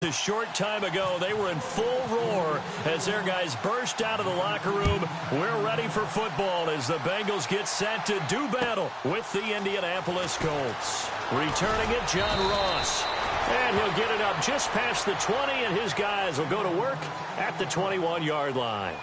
A short time ago, they were in full roar as their guys burst out of the locker room. We're ready for football as the Bengals get set to do battle with the Indianapolis Colts. Returning it, John Ross. And he'll get it up just past the 20, and his guys will go to work at the 21-yard line.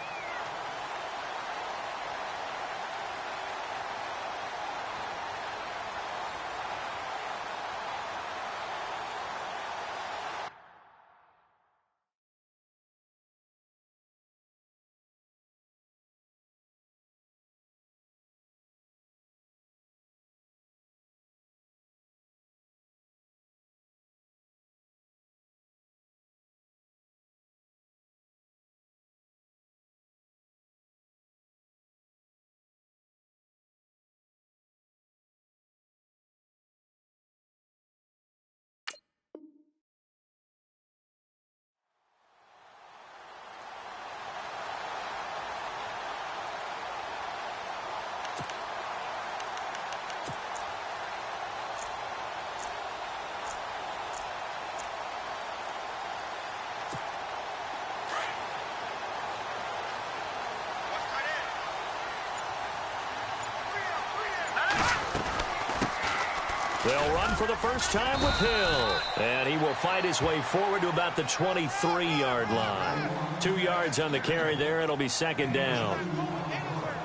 They'll run for the first time with Hill. And he will fight his way forward to about the 23-yard line. 2 yards on the carry there. It'll be second down.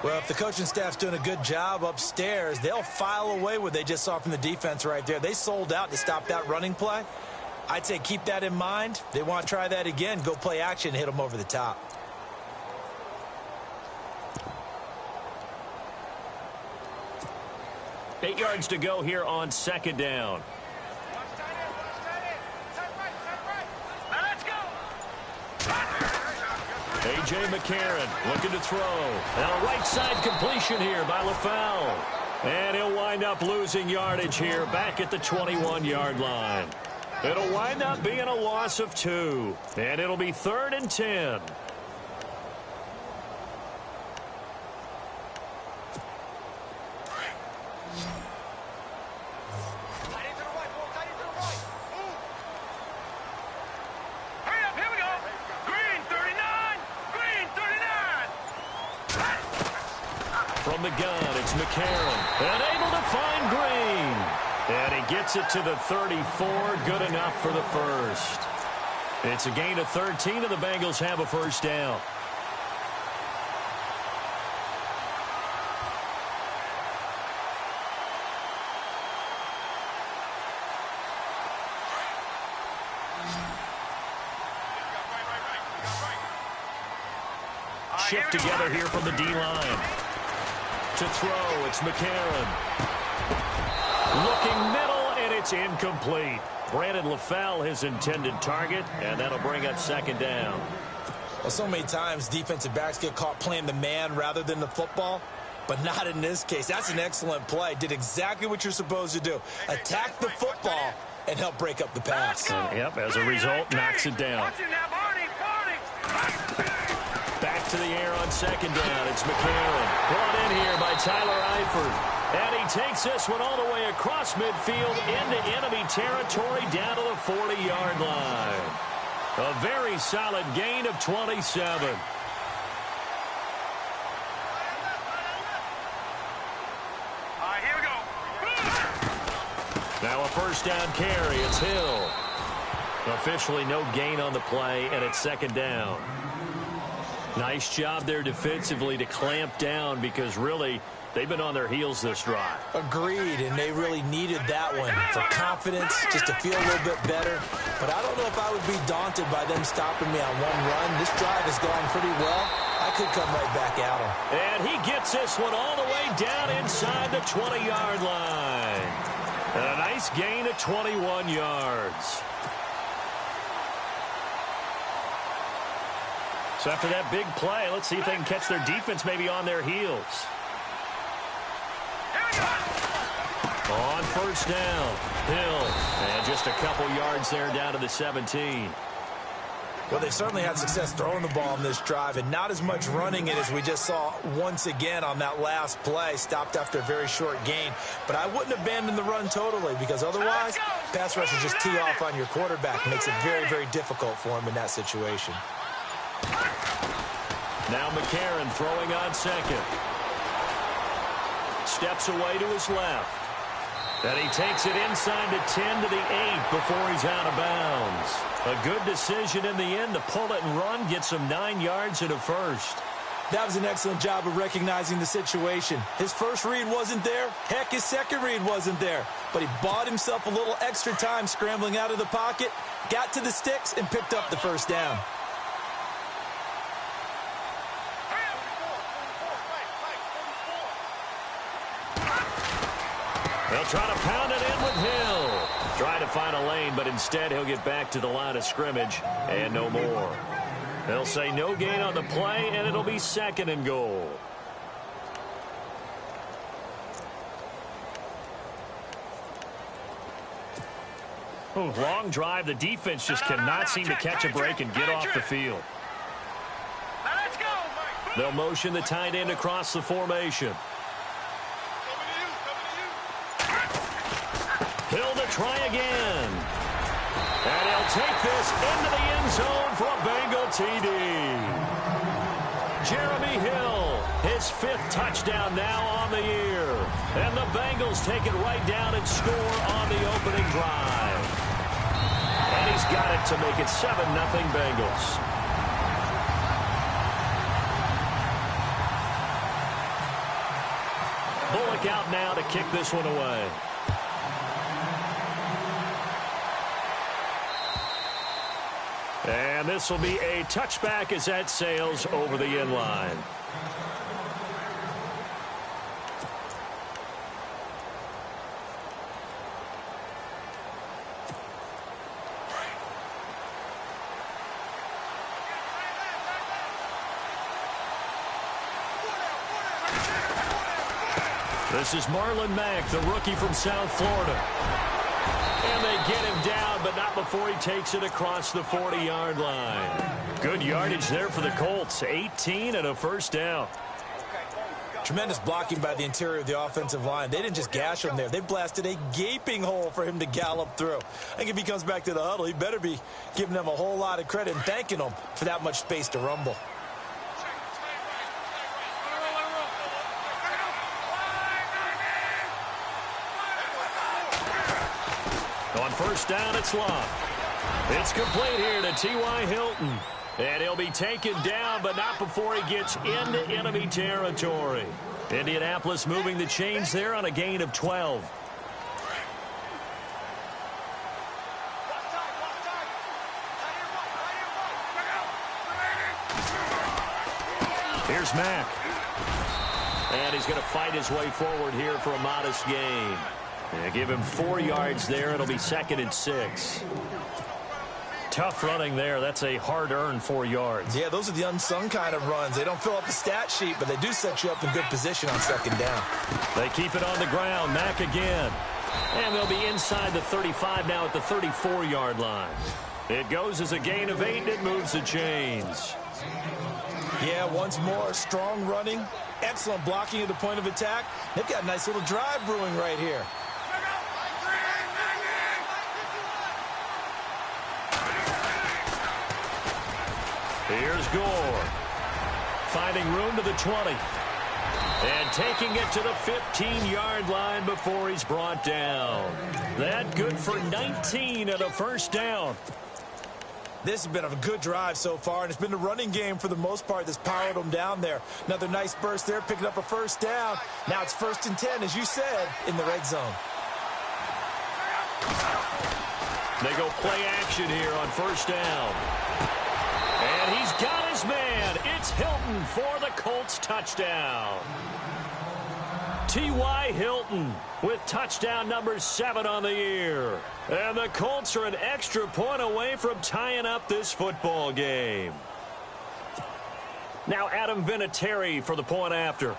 Well, if the coaching staff's doing a good job upstairs, they'll file away what they just saw from the defense right there. They sold out to stop that running play. I'd say keep that in mind. They want to try that again. Go play action and hit them over the top. Eight yards to go here on second down. A.J. McCarron looking to throw. And a right side completion here by LaFell. And he'll wind up losing yardage here back at the 21-yard line. It'll wind up being a loss of 2. And it'll be 3rd and 10. From the gun, it's McCarron. And able to find Green. And he gets it to the 34. Good enough for the first. It's a gain of 13, and the Bengals have a first down. Shift together here from the D-line. To throw, it's McCarron. Looking middle, and it's incomplete. Brandon LaFell, his intended target, and that'll bring up second down. Well, so many times defensive backs get caught playing the man rather than the football, but not in this case. That's an excellent play. Did exactly what you're supposed to do. Attack the football and help break up the pass. And, yep, as a result, knocks it down. Back to the air on second down. It's McCarron. Brought in here by Tyler Eifert. And he takes this one all the way across midfield into enemy territory down to the 40-yard line. A very solid gain of 27. Here we go. Now a first down carry. It's Hill. Officially no gain on the play, and it's second down. Nice job there defensively to clamp down because really they've been on their heels this drive. Agreed, and they really needed that one for confidence, just to feel a little bit better. But I don't know if I would be daunted by them stopping me on one run. This drive has gone pretty well. I could come right back at them. And he gets this one all the way down inside the 20-yard line. And a nice gain of 21 yards. So after that big play, let's see if they can catch their defense maybe on their heels. On first down, Hill. And just a couple yards there down to the 17. Well, they certainly had success throwing the ball in this drive, and not as much running it as we just saw once again on that last play. Stopped after a very short gain. But I wouldn't abandon the run totally, because otherwise Pass rushers just tee off on your quarterback. Makes it very, very difficult for him in that situation. Now McCarron throwing on second. Steps away to his left. And he takes it inside the 10 to the 8 before he's out of bounds. A good decision in the end to pull it and run, gets him 9 yards and a first. That was an excellent job of recognizing the situation. His first read wasn't there. Heck, his second read wasn't there. But he bought himself a little extra time scrambling out of the pocket, got to the sticks, and picked up the first down. They'll try to pound it in with Hill. Try to find a lane, but instead he'll get back to the line of scrimmage and no more. They'll say no gain on the play, and it'll be 2nd and goal. Ooh, long drive. The defense just cannot seem to catch a break and get off the field. Now let's go, Mike. They'll motion the tight end across the formation. Hill to try again. And he'll take this into the end zone for a Bengal TD. Jeremy Hill, his 5th touchdown now on the year. And the Bengals take it right down and score on the opening drive. And he's got it to make it 7-0 Bengals. Bullock out now to kick this one away. And this will be a touchback as that sails over the end line. This is Marlon Mack, the rookie from South Florida. And they get him down, but not before he takes it across the 40-yard line. Good yardage there for the Colts. 18 and a first down. Tremendous blocking by the interior of the offensive line. They didn't just gash him there. They blasted a gaping hole for him to gallop through. I think if he comes back to the huddle, he better be giving them a whole lot of credit and thanking them for that much space to rumble. On first down, it's Love. It's complete here to T.Y. Hilton. And he'll be taken down, but not before he gets into enemy territory. Indianapolis moving the chains there on a gain of 12. Here's Mack. And he's going to fight his way forward here for a modest gain. Give him 4 yards there. It'll be 2nd and 6. Tough running there. That's a hard-earned 4 yards. Yeah, those are the unsung kind of runs. They don't fill up the stat sheet, but they do set you up in good position on 2nd down. They keep it on the ground. Mack again. And they'll be inside the 35 now at the 34-yard line. It goes as a gain of 8, and it moves the chains. Yeah, once more, strong running, excellent blocking at the point of attack. They've got a nice little drive brewing right here. Here's Gore. Finding room to the 20. And taking it to the 15-yard line before he's brought down. That good for 19 and a first down. This has been a good drive so far, and it's been the running game for the most part that's powered them down there. Another nice burst there, picking up a first down. Now it's 1st and 10, as you said, in the red zone. They go play action here on first down. And he's got his man. It's Hilton for the Colts touchdown. T.Y. Hilton with touchdown number 7 on the year. And the Colts are an extra point away from tying up this football game. Now Adam Vinatieri for the point after.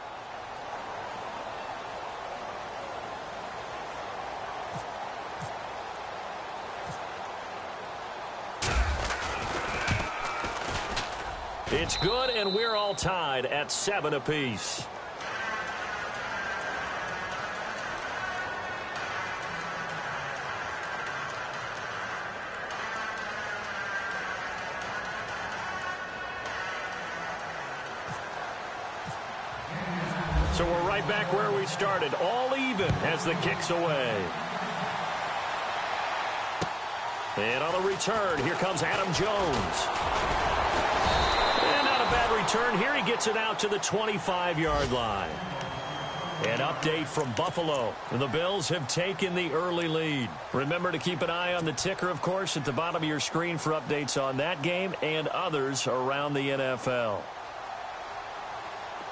It's good, and we're all tied at 7 apiece. So we're right back where we started, all even as the kick's away. And on the return, here comes Adam Jones. And not a bad return here. He gets it out to the 25-yard line. An update from Buffalo. The Bills have taken the early lead. Remember to keep an eye on the ticker, of course, at the bottom of your screen for updates on that game and others around the NFL.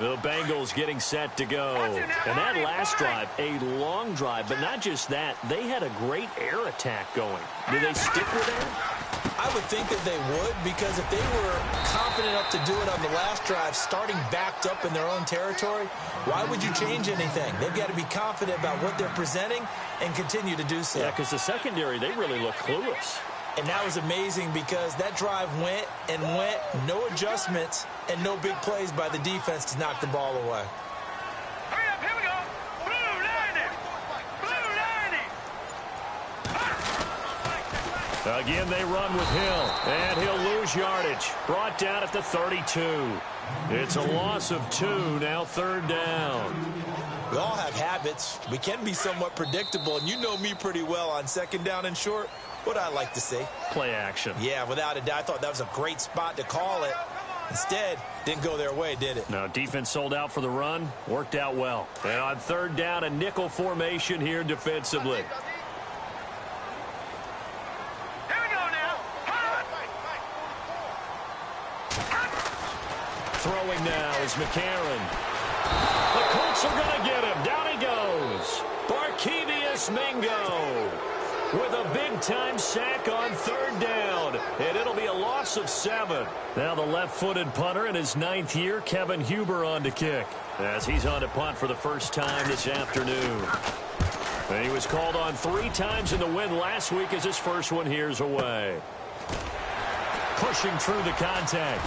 The Bengals getting set to go. And that last drive, a long drive, but not just that. They had a great air attack going. Do they stick with that? I would think that they would, because if they were confident enough to do it on the last drive, starting backed up in their own territory, why would you change anything? They've got to be confident about what they're presenting and continue to do so. Yeah, because the secondary, they really look clueless. And that was amazing because that drive went and went, no adjustments, and no big plays by the defense to knock the ball away. Hurry up, here we go. Blue 90. Blue 90. Again, they run with Hill, and he'll lose yardage. Brought down at the 32. It's a loss of 2, now third down. We all have habits. We can be somewhat predictable, and you know me pretty well on second down and short. What I like to see. Play action. Yeah, without a doubt. I thought that was a great spot to call it. Instead, didn't go their way, did it? No, defense sold out for the run. Worked out well. And on third down, a nickel formation here defensively. Here we go now. Throwing now is McCarron. The Colts are going to get him. Down he goes. Barkevius Mingo with a big-time sack on third down. And it'll be a loss of 7. Now the left-footed punter in his 9th year, Kevin Huber, on to kick, as he's on to punt for the first time this afternoon. And he was called on 3 times in the win last week as his first one here's away. Pushing through the contact.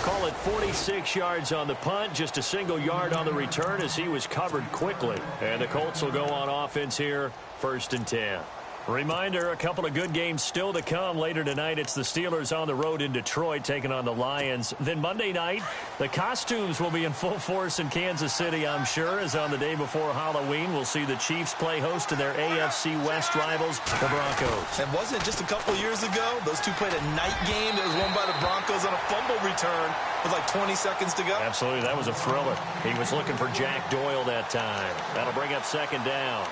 Call it 46 yards on the punt, just a single yard on the return as he was covered quickly. And the Colts will go on offense here, 1st and 10. Reminder, a couple of good games still to come. Later tonight, it's the Steelers on the road in Detroit taking on the Lions. Then Monday night, the costumes will be in full force in Kansas City, I'm sure, as on the day before Halloween, we'll see the Chiefs play host to their AFC West rivals, the Broncos. And wasn't it just a couple years ago? Those two played a night game that was won by the Broncos on a fumble return with like 20 seconds to go. Absolutely, that was a thriller. He was looking for Jack Doyle that time. That'll bring up second down.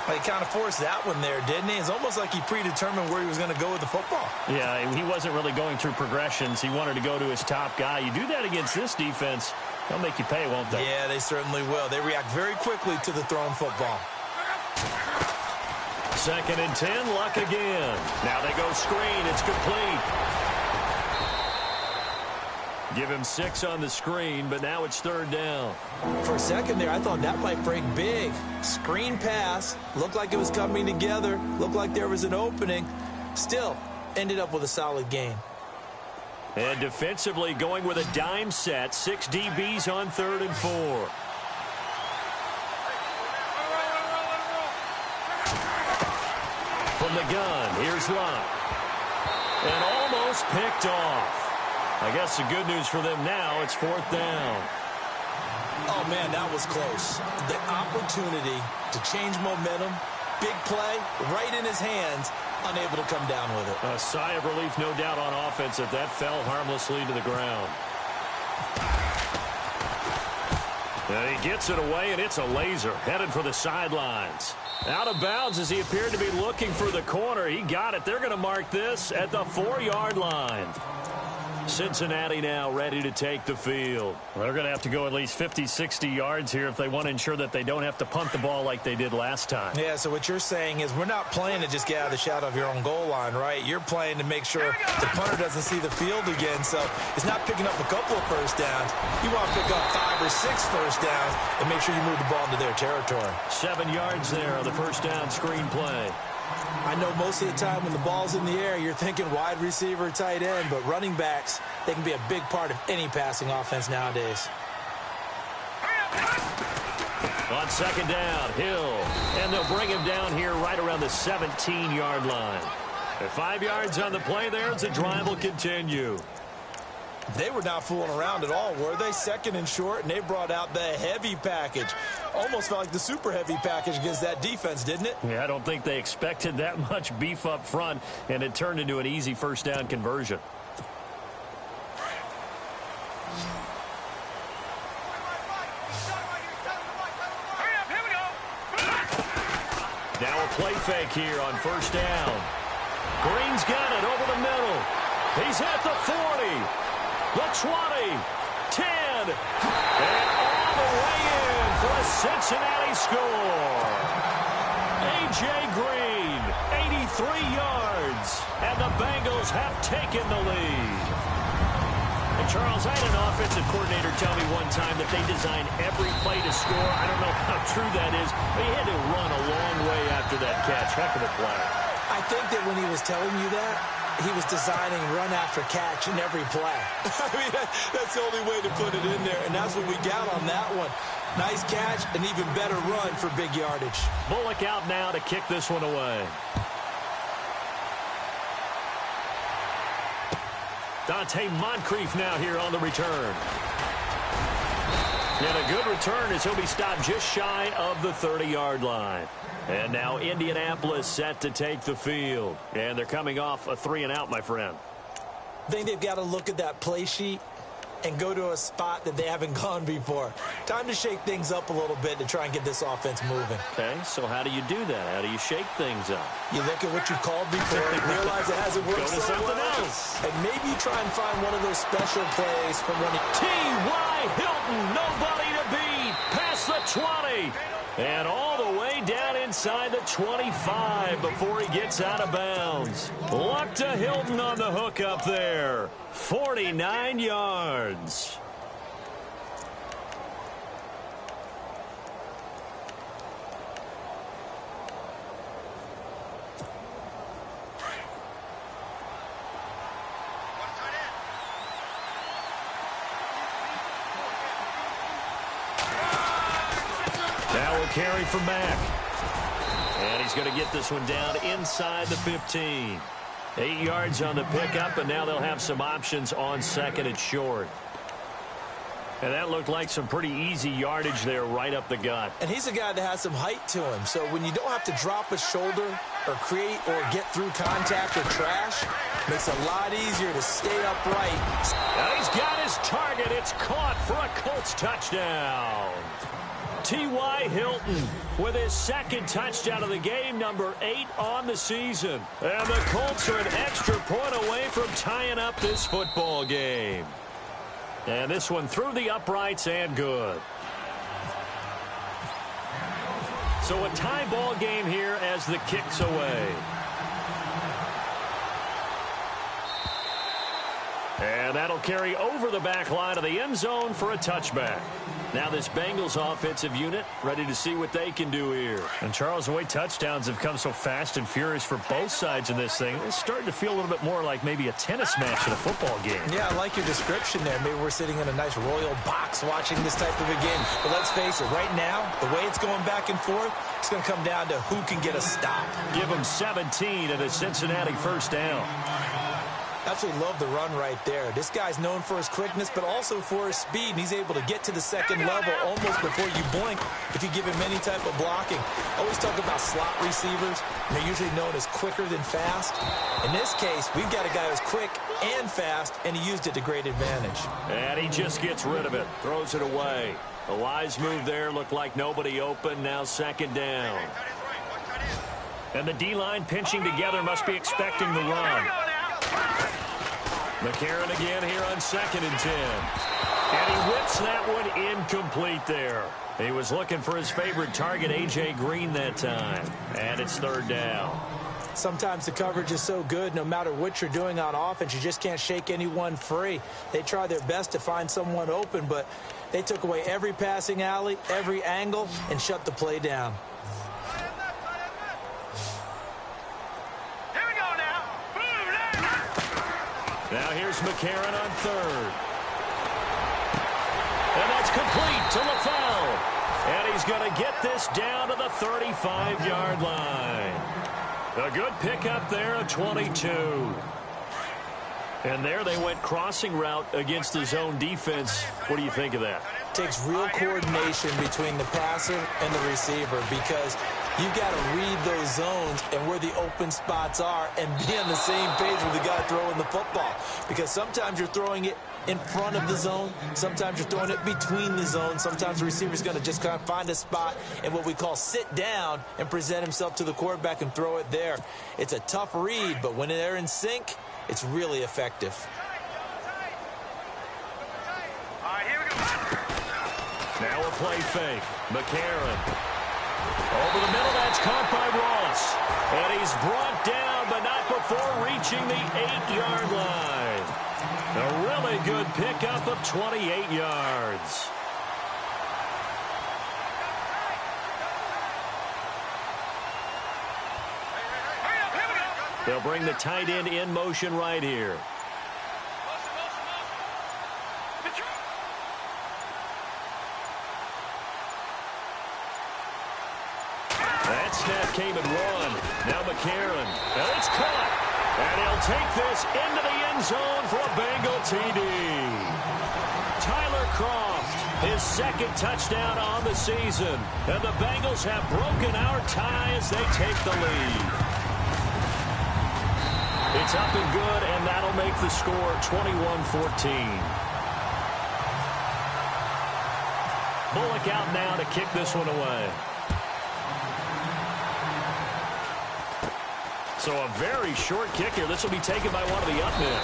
He kind of forced that one there, didn't he? It's almost like he predetermined where he was going to go with the football. Yeah, he wasn't really going through progressions. He wanted to go to his top guy. You do that against this defense, they'll make you pay, won't they? Yeah, they certainly will. They react very quickly to the thrown football. 2nd and 10, Luck again. Now they go screen. It's complete. Give him 6 on the screen, but now it's third down. For a second there, I thought that might break big. Screen pass. Looked like it was coming together. Looked like there was an opening. Still, ended up with a solid gain. And defensively going with a dime set. 6 DBs on 3rd and 4. From the gun, here's Luck. And almost picked off. I guess the good news for them now, it's 4th down. Oh, man, that was close. The opportunity to change momentum, big play, right in his hands, unable to come down with it. A sigh of relief, no doubt, on offense if that fell harmlessly to the ground. And he gets it away, and it's a laser, headed for the sidelines. Out of bounds as he appeared to be looking for the corner. He got it. They're going to mark this at the 4-yard line. Cincinnati now ready to take the field. They're going to have to go at least 50, 60 yards here if they want to ensure that they don't have to punt the ball like they did last time. Yeah, so what you're saying is we're not playing to just get out of the shadow of your own goal line, right? You're playing to make sure the punter doesn't see the field again. So it's not picking up a couple of first downs. You want to pick up 5 or 6 first downs and make sure you move the ball into their territory. 7 yards there on the first down screen play. I know most of the time when the ball's in the air, you're thinking wide receiver, tight end, but running backs, they can be a big part of any passing offense nowadays. On 2nd down, Hill. And they'll bring him down here right around the 17-yard line. At 5 yards on the play there, the drive will continue. They were not fooling around at all, were they? Second and short, and they brought out the heavy package. Almost felt like the super heavy package against that defense, didn't it? Yeah, I don't think they expected that much beef up front, and it turned into an easy first down conversion. Now a play fake here on first down. Green's got it over the middle. He's at the 40, the 20, 10, and all the way in for a Cincinnati score. A.J. Green, 83 yards, and the Bengals have taken the lead. And Charles, I had an offensive coordinator tell me one time that they design every play to score. I don't know how true that is, but he had to run a long way after that catch. Heck of a play. I think that when he was telling you that, he was designing run after catch in every play. I mean, that's the only way to put it in there, and that's what we got on that one. Nice catch, an even better run for big yardage. Bullock out now to kick this one away. Dante Moncrief now here on the return. And a good return as he'll be stopped just shy of the 30-yard line. And now Indianapolis set to take the field. And they're coming off a 3-and-out, my friend. I think they've got to look at that play sheet and go to a spot that they haven't gone before. Time to shake things up a little bit to try and get this offense moving. Okay, so how do you do that? How do you shake things up? You look at what you called before and realize it hasn't worked Go to so something well. else. And maybe try and find one of those special plays from when T.Y. Hilton, nobody to beat, past the 20. And all the way down inside the 25 before he gets out of bounds. Luck to Hilton on the hook up there. 49 yards. Now we'll carry from Mack. And he's going to get this one down inside the 15. 8 yards on the pickup, and now they'll have some options on second and short. And that looked like some pretty easy yardage there right up the gut. And he's a guy that has some height to him. So when you don't have to drop a shoulder or create or get through contact or trash, makes it a lot easier to stay upright. And he's got his target. It's caught for a Colts touchdown. T.Y. Hilton with his second touchdown of the game, number 8 on the season. And the Colts are an extra point away from tying up this football game. And this one through the uprights and good. So a tie ball game here as the kick's away. And that'll carry over the back line of the end zone for a touchback. Now this Bengals offensive unit ready to see what they can do here. And Charles, the way touchdowns have come so fast and furious for both sides in this thing, it's starting to feel a little bit more like maybe a tennis match in a football game. Yeah, I like your description there. Maybe we're sitting in a nice royal box watching this type of a game. But let's face it, right now, the way it's going back and forth, it's going to come down to who can get a stop. Give them 17 at a Cincinnati first down. Absolutely love the run right there. This guy's known for his quickness, but also for his speed, and he's able to get to the second level almost before you blink if you give him any type of blocking. Always talk about slot receivers, and they're usually known as quicker than fast. In this case, we've got a guy who's quick and fast, and he used it to great advantage. And he just gets rid of it, throws it away. A wise move there, looked like nobody open, now second down. And the D-line pinching together must be expecting the run. McCarron again here on 2nd and 10. And he whips that one incomplete there. He was looking for his favorite target, A.J. Green, that time. And it's 3rd down. Sometimes the coverage is so good, no matter what you're doing on offense, you just can't shake anyone free. They try their best to find someone open, but they took away every passing alley, every angle, and shut the play down. Now here's McCarron on 3rd. And that's complete to LaFell. And he's going to get this down to the 35-yard line. A good pickup there, a 22. And there they went crossing route against the zone defense. What do you think of that? Takes real coordination between the passer and the receiver because you got to read those zones and where the open spots are and be on the same page with the guy throwing the football. Because sometimes you're throwing it in front of the zone. Sometimes you're throwing it between the zones. Sometimes the receiver's going to just kind of find a spot and what we call sit down and present himself to the quarterback and throw it there. It's a tough read, but when they're in sync, it's really effective. All right, here we go. Now a play fake. McCarron. Over the middle, that's caught by Ross. And he's brought down, but not before reaching the 8-yard line. A really good pickup of 28 yards. They'll bring the tight end in motion right here. That snap came and run. Now McCarron. And it's caught. And he'll take this into the end zone for a Bengal TD. Tyler Croft, his second touchdown on the season. And the Bengals have broken our tie as they take the lead. It's up and good, and that'll make the score 21-14. Bullock out now to kick this one away. So a very short kick here. This will be taken by one of the up men.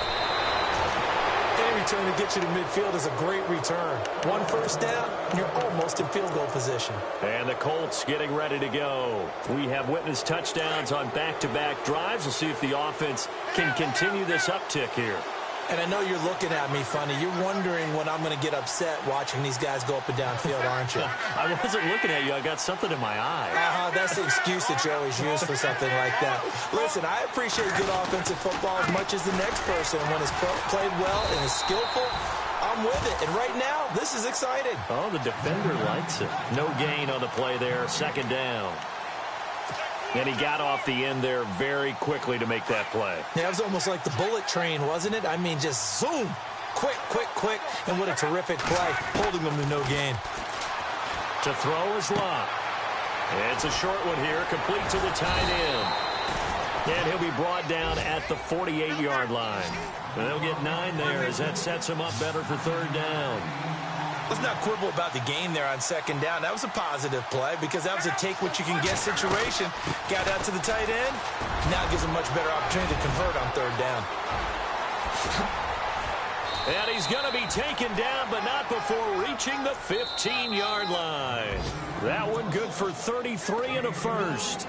Any return to get you to midfield is a great return. One first down, you're almost in field goal position. And the Colts getting ready to go. We have witnessed touchdowns on back-to-back drives. We'll see if the offense can continue this uptick here. And I know you're looking at me funny. You're wondering when I'm going to get upset watching these guys go up and down field, aren't you? I wasn't looking at you. I got something in my eye. That's the excuse that you always use for something like that. Listen, I appreciate good offensive football as much as the next person. When it's played well and is skillful, I'm with it. And right now, this is exciting. Oh, the defender likes it. No gain on the play there. Second down. And he got off the end there very quickly to make that play. Yeah, it was almost like the bullet train, wasn't it? I mean, just zoom. Quick, quick, quick. And what a terrific play, holding them to no gain. To throw is Locke. It's a short one here, complete to the tight end. And he'll be brought down at the 48-yard line. And they'll get 9 there as that sets him up better for third down. Let's not quibble about the gain there on second down. That was a positive play because that was a take-what-you-can-get situation. Got out to the tight end. Now gives him much better opportunity to convert on third down. And he's going to be taken down, but not before reaching the 15-yard line. That one good for 33 and a first.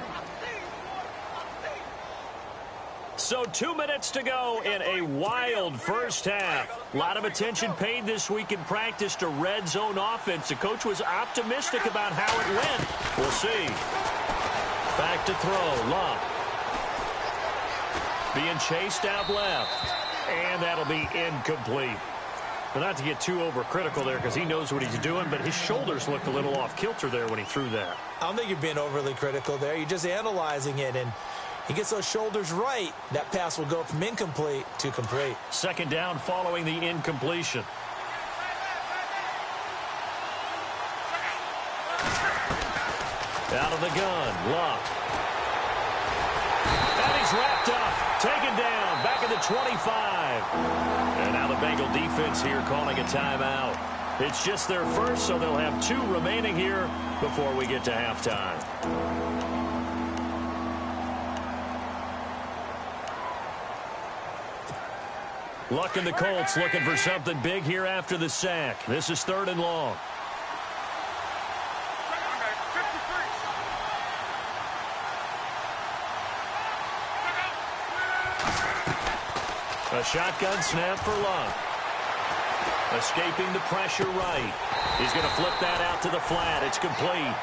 So 2 minutes to go in a wild first half. A lot of attention paid this week in practice to red zone offense. The coach was optimistic about how it went. We'll see. Back to throw. Locke. Being chased out left. And that'll be incomplete. But not to get too overcritical there because he knows what he's doing, but his shoulders looked a little off kilter there when he threw that. I don't think you're being overly critical there. You're just analyzing it, and he gets those shoulders right. That pass will go from incomplete to complete. Second down following the incompletion. Out of the gun, Locke. And he's wrapped up, taken down, back at the 25. And now the Bengal defense here calling a timeout. It's just their first, so they'll have 2 remaining here before we get to halftime. Luck and the Colts looking for something big here after the sack. This is 3rd and long. A shotgun snap for Locke. Escaping the pressure right. He's going to flip that out to the flat. It's complete.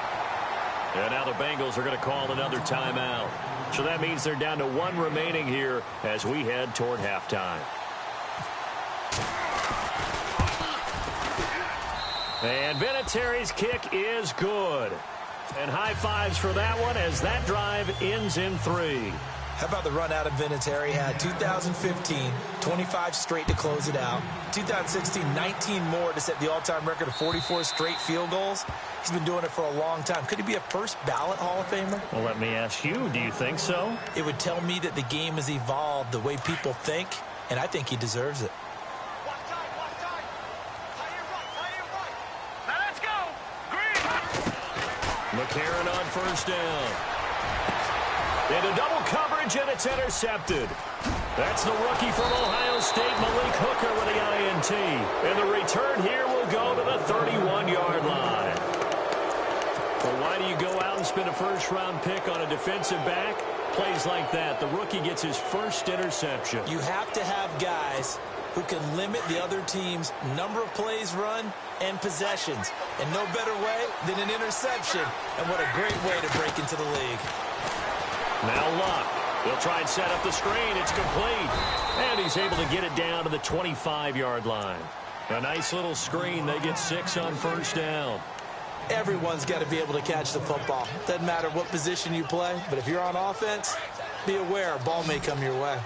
And now the Bengals are going to call another timeout. So that means they're down to 1 remaining here as we head toward halftime. And Vinatieri's kick is good. And high fives for that one as that drive ends in 3. How about the run out of Vinatieri? He had 2015, 25 straight to close it out. 2016, 19 more to set the all-time record of 44 straight field goals. He's been doing it for a long time. Could he be a first ballot Hall of Famer? Well, let me ask you, do you think so? It would tell me that the game has evolved the way people think, and I think he deserves it. Now let's go. Green. McCarron on first down. Into double coverage, and it's intercepted. That's the rookie from Ohio State, Malik Hooker, with the INT. And the return here will go to the 31-yard line. Well, why do you go out and spend a first-round pick on a defensive back? Plays like that. The rookie gets his first interception. You have to have guys who can limit the other team's number of plays run and possessions. And no better way than an interception. And what a great way to break into the league. Now Luck. He'll try and set up the screen. It's complete. And he's able to get it down to the 25-yard line. A nice little screen. They get 6 on first down. Everyone's got to be able to catch the football. Doesn't matter what position you play, but if you're on offense, be aware a ball may come your way.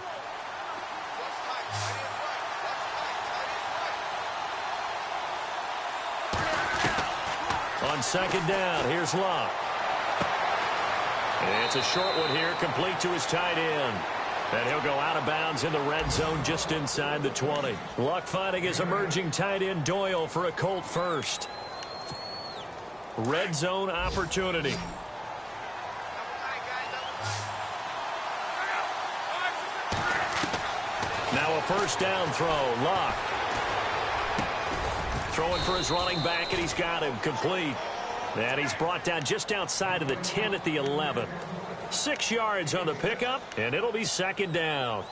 On second down, here's Luck. And it's a short one here, complete to his tight end. And he'll go out of bounds in the red zone just inside the 20. Luck finding his emerging tight end Doyle for a Colt first. Red zone opportunity. Now a first down throw. Luck. Throwing for his running back, and he's got him complete. And he's brought down just outside of the 10 at the 11. 6 yards on the pickup, and it'll be second down.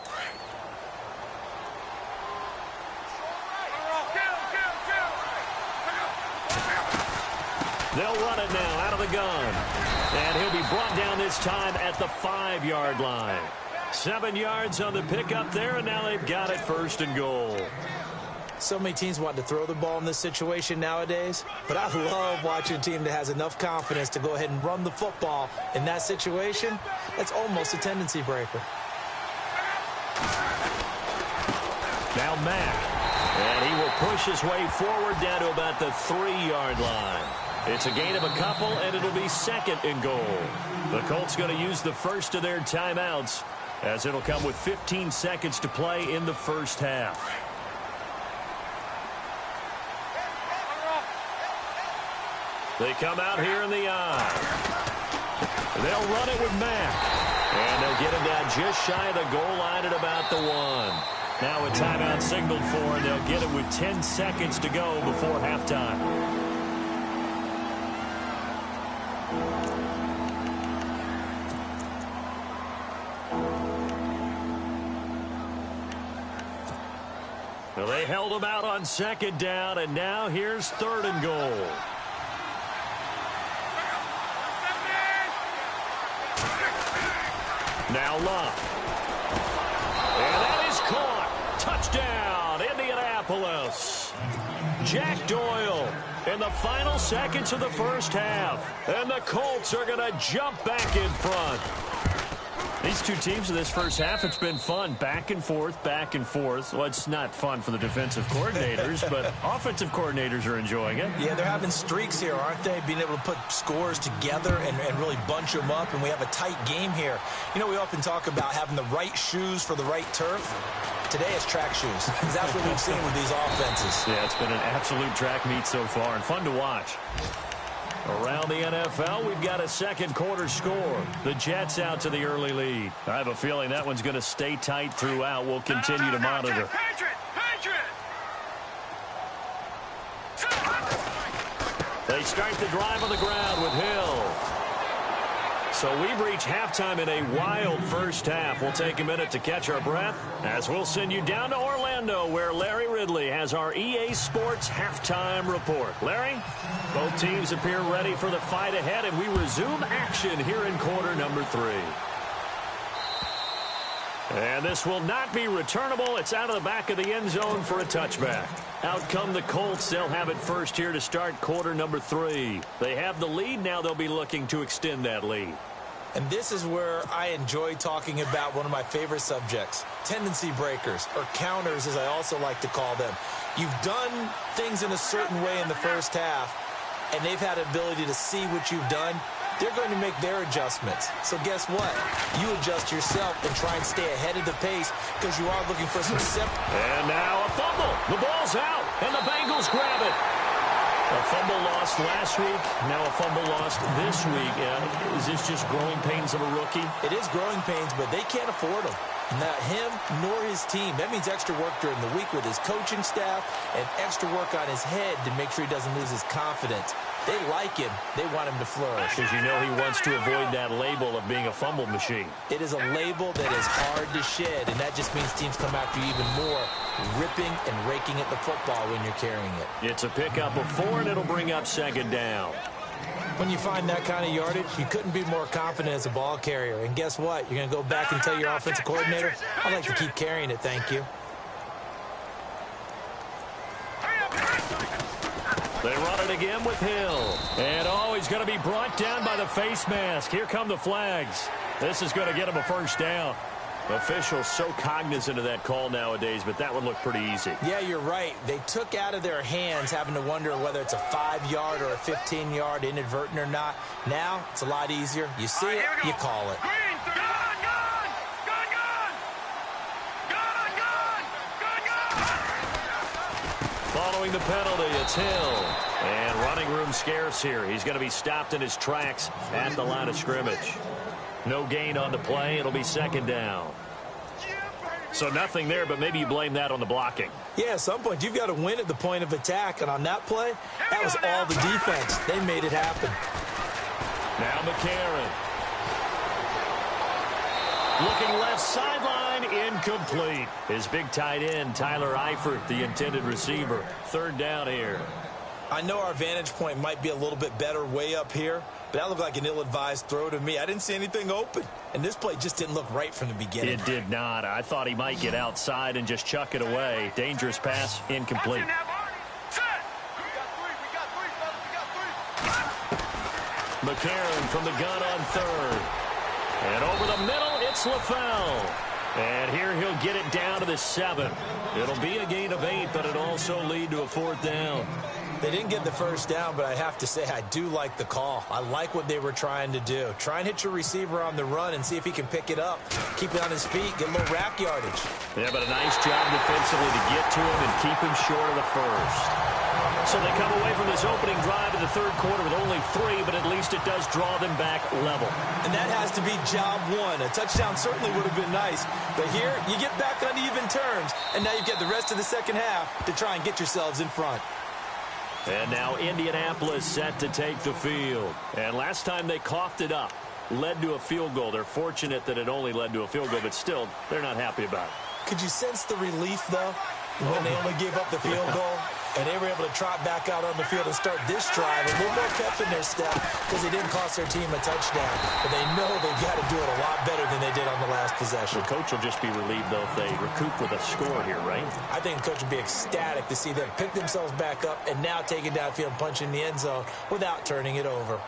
They'll run it now out of the gun. And he'll be brought down this time at the 5-yard line. 7 yards on the pickup there, and now they've got it first and goal. So many teams want to throw the ball in this situation nowadays, but I love watching a team that has enough confidence to go ahead and run the football in that situation. That's almost a tendency breaker. Now Mack, and he will push his way forward down to about the 3-yard line. It's a gain of a couple, and it'll be second and goal. The Colts going to use the first of their timeouts, as it'll come with 15 seconds to play in the first half. They come out here in the eye. They'll run it with Mack. And they'll get him down just shy of the goal line at about the 1. Now a timeout signaled for, and they'll get it with 10 seconds to go before halftime. Well, they held him out on second down, and now here's third and goal. Now Luck. And that is caught. Touchdown, Indianapolis. Jack Doyle in the final seconds of the first half. And the Colts are going to jump back in front. These two teams in this first half, it's been fun. Back and forth, back and forth. Well, it's not fun for the defensive coordinators, but offensive coordinators are enjoying it. Yeah, they're having streaks here, aren't they? Being able to put scores together and really bunch them up, and we have a tight game here. You know, we often talk about having the right shoes for the right turf. Today it's track shoes. That's what we've seen with these offenses. Yeah, it's been an absolute track meet so far, and fun to watch. Around the NFL, we've got a second quarter score. The Jets out to the early lead. I have a feeling that one's going to stay tight throughout. We'll continue to monitor. They start the drive on the ground with Hill. So we've reached halftime in a wild first half. We'll take a minute to catch our breath as we'll send you down to Orlando, where Larry Ridley has our EA Sports halftime report. Larry, both teams appear ready for the fight ahead, and we resume action here in quarter number 3. And this will not be returnable. It's out of the back of the end zone for a touchback. Out come the Colts. They'll have it first here to start quarter number 3. They have the lead. Now they'll be looking to extend that lead. And this is where I enjoy talking about one of my favorite subjects, tendency breakers, or counters as I also like to call them. You've done things in a certain way in the first half, and they've had an ability to see what you've done. They're going to make their adjustments. So guess what? You adjust yourself and try and stay ahead of the pace because you are looking for some And now a fumble. The ball's out, and the Bengals grab it. A fumble lost last week, now a fumble lost this week. Is this just growing pains of a rookie? It is growing pains, but they can't afford them. Not him nor his team. That means extra work during the week with his coaching staff and extra work on his head to make sure he doesn't lose his confidence. They like him. They want him to flourish. Because you know he wants to avoid that label of being a fumble machine. It is a label that is hard to shed, and that just means teams come after you even more, ripping and raking at the football when you're carrying it. It's a pickup of 4, and it'll bring up second down. When you find that kind of yardage, you couldn't be more confident as a ball carrier. And guess what? You're going to go back and tell your offensive coordinator, I'd like to keep carrying it, thank you. They run it again with Hill. And, he's going to be brought down by the face mask. Here come the flags. This is going to get him a first down. Officials so cognizant of that call nowadays, but that would look pretty easy. Yeah, you're right. They took out of their hands having to wonder whether it's a 5-yard or a 15-yard inadvertent or not. Now, it's a lot easier. You see it, you call it. Following the penalty, it's Hill. And running room scarce here. He's going to be stopped in his tracks at the line of scrimmage. No gain on the play. It'll be second down. So nothing there, but maybe you blame that on the blocking. Yeah, at some point, you've got to win at the point of attack. And on that play, that was all the defense. They made it happen. Now McCarron. Looking left sideline, incomplete. His big tight end, Tyler Eifert, the intended receiver. Third down here. I know our vantage point might be a little bit better way up here, but that looked like an ill-advised throw to me. I didn't see anything open, and this play just didn't look right from the beginning. It did not. I thought he might get outside and just chuck it away. Dangerous pass, incomplete. McCarron from the gun on third. And over the middle, it's LaFell. And here he'll get it down to the 7. It'll be a gain of 8, but it'll also lead to a fourth down. They didn't get the first down, but I have to say I do like the call. I like what they were trying to do. Try and hit your receiver on the run and see if he can pick it up. Keep it on his feet, get a little rack yardage. Yeah, but a nice job defensively to get to him and keep him short of the first. So they come away from this opening drive in the third quarter with only 3, but at least it does draw them back level. And that has to be job 1. A touchdown certainly would have been nice. But here, you get back on even terms, and now you've got the rest of the second half to try and get yourselves in front. And now Indianapolis set to take the field. And last time they coughed it up, led to a field goal. They're fortunate that it only led to a field goal, but still, they're not happy about it. Could you sense the relief, though, when they only gave up the field goal? And they were able to trot back out on the field and start this drive. A little more pep in their step because they didn't cost their team a touchdown. But they know they've got to do it a lot better than they did on the last possession. The coach will just be relieved, though, if they recoup with a score here, right? I think the coach would be ecstatic to see them pick themselves back up and now take it downfield and punch in the end zone without turning it over.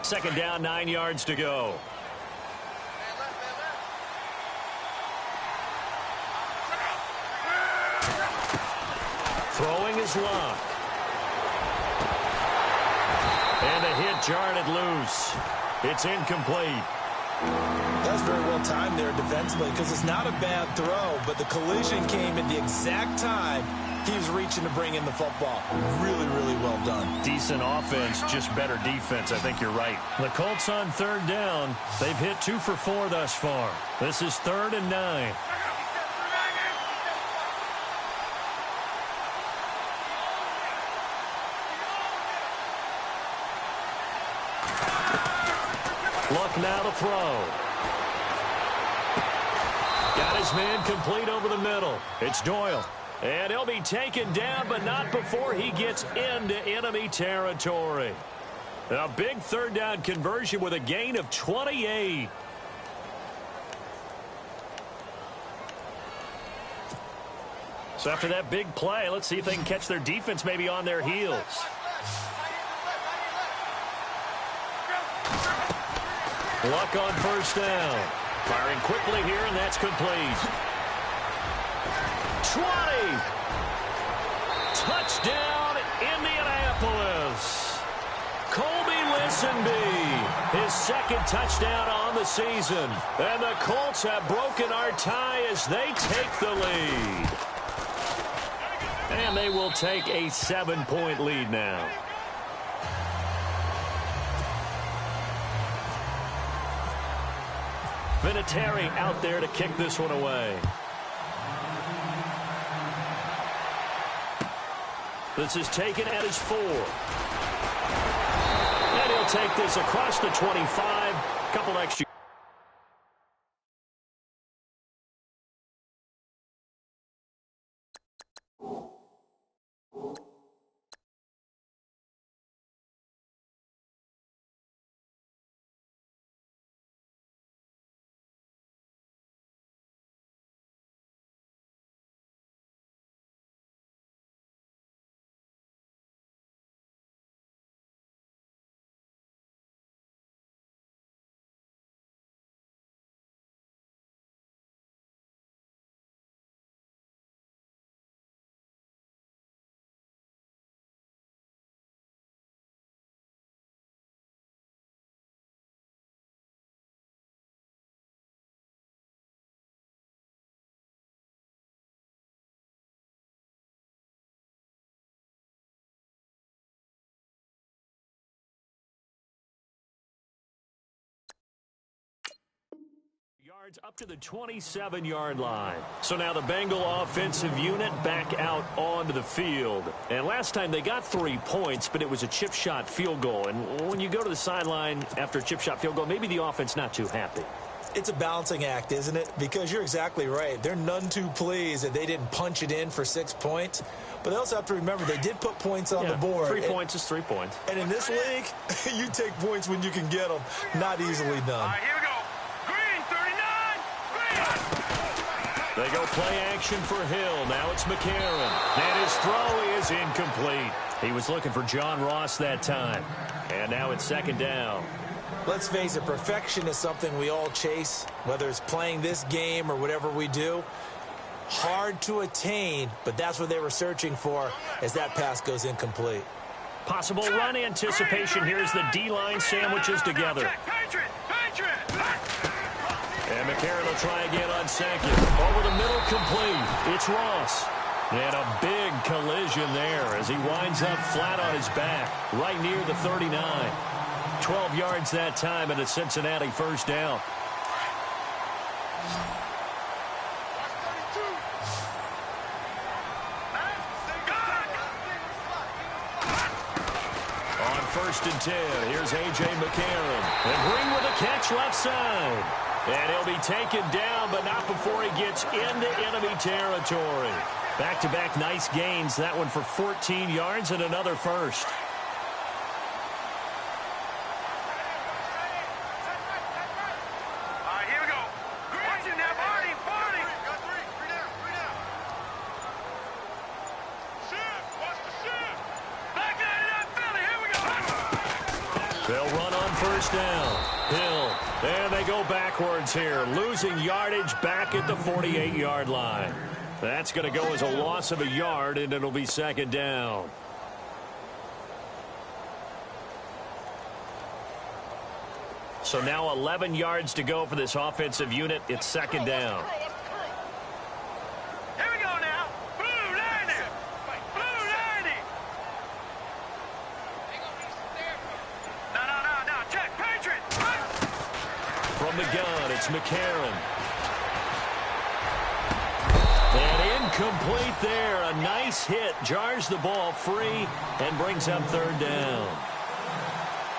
Second down, 9 yards to go. Throwing is Luck. And a hit jarred it loose. It's incomplete. That was very well timed there defensively because it's not a bad throw, but the collision came at the exact time he was reaching to bring in the football. Really, really well done. Decent offense, just better defense. I think you're right. The Colts on third down. They've hit 2 for 4 thus far. This is 3rd and 9. Luck now to throw. Got his man complete over the middle. It's Doyle. And he'll be taken down, but not before he gets into enemy territory. A big third down conversion with a gain of 28. So after that big play, let's see if they can catch their defense maybe on their heels. Luck on first down. Firing quickly here, and that's complete. 20. Touchdown, Indianapolis. Colby Lisenby, his second touchdown on the season. And the Colts have broken our tie as they take the lead. And they will take a 7-point lead now. Vinatieri out there to kick this one away. This is taken at his 4. And he'll take this across the 25. Couple extra. Yards up to the 27-yard line. So now the Bengal offensive unit back out onto the field. And last time they got 3 points, but it was a chip shot field goal. And when you go to the sideline after a chip shot field goal, maybe the offense not too happy. It's a balancing act, isn't it? Because you're exactly right. They're none too pleased that they didn't punch it in for 6 points. But they also have to remember they did put points on the board. 3 points is 3 points. And in this league, you take points when you can get them. Not easily done. All right, here we go. Green, 39. Green. They go play action for Hill. Now it's McCarron. And his throw is incomplete. He was looking for John Ross that time. And now it's second down. Let's face it, perfection is something we all chase, whether it's playing this game or whatever we do. Hard to attain, but that's what they were searching for as that pass goes incomplete. Possible run anticipation here as the D-line sandwiches together. And McCarron will try again on second. Over the middle, complete. It's Ross. And a big collision there as he winds up flat on his back, right near the 39. 12 yards that time and a Cincinnati first down. On first and 10, here's A.J. McCarron. And Green with a catch left side. And he'll be taken down, but not before he gets into enemy territory. Back-to-back nice gains. That one for 14 yards and another first. They'll run on first down. Hill. And they go backwards here. Losing yardage back at the 48-yard line. That's going to go as a loss of a yard, and it'll be second down. So now 11 yards to go for this offensive unit. It's second down. Here we go now. Blue 90. Blue 90. No. Check. Patriot. From the gun, it's McCarron. And incomplete there. A nice hit. Jars the ball free and brings up third down.